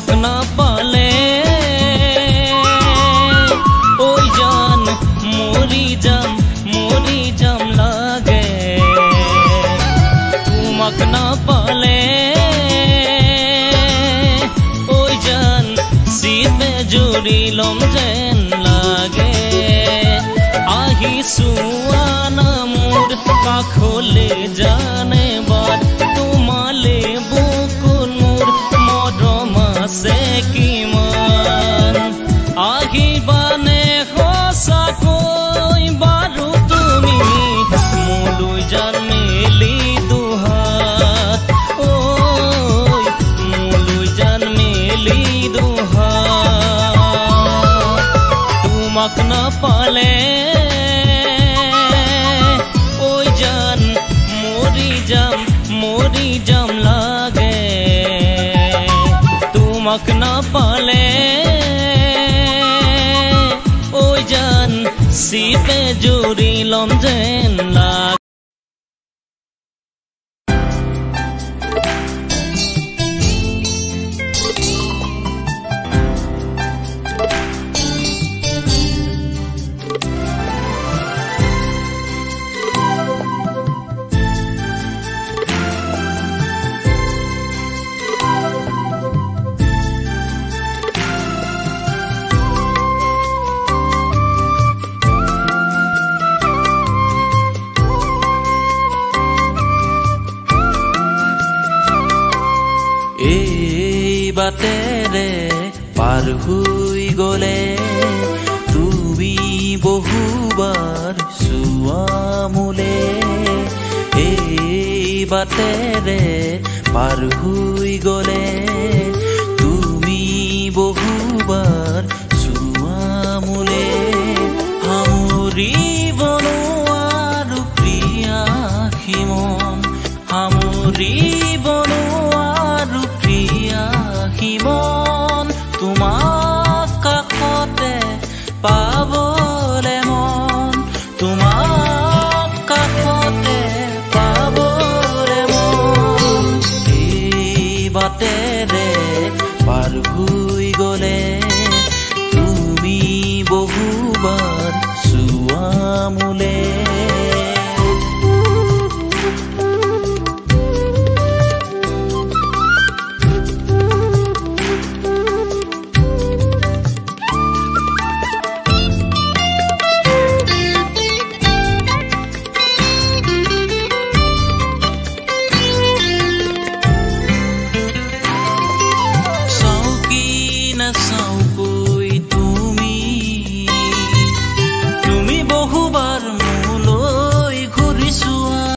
তোমাক নাপালে ওই জান মৰি যাম লাগে তোমাক নাপালে ওই জান শিবে জুৰিলম যেন লাগে আহিছো আনা মোৰ কাষলে জানে বাট তোমালে বুকুত মোৰ মৰম আছে কিমান আহিবানে সঁচাকৈ বাৰু তুমি মোলৈ জান মেলি দুহাত ঐ মোলৈ জান মেলি দুহাত তোমাক নাপালে ওই জান মরি যাম লাগে তোমাক নাপালে ওই জান শিবে জুৰিলম যেন লাগে বাটেৰে পাৰ হৈ গলে তুমি বহুবাৰ চোৱা মোলে এই বাটেৰে পাৰ হৈ গলে তুমি বহুবাৰ চোৱা মোলে সামৰি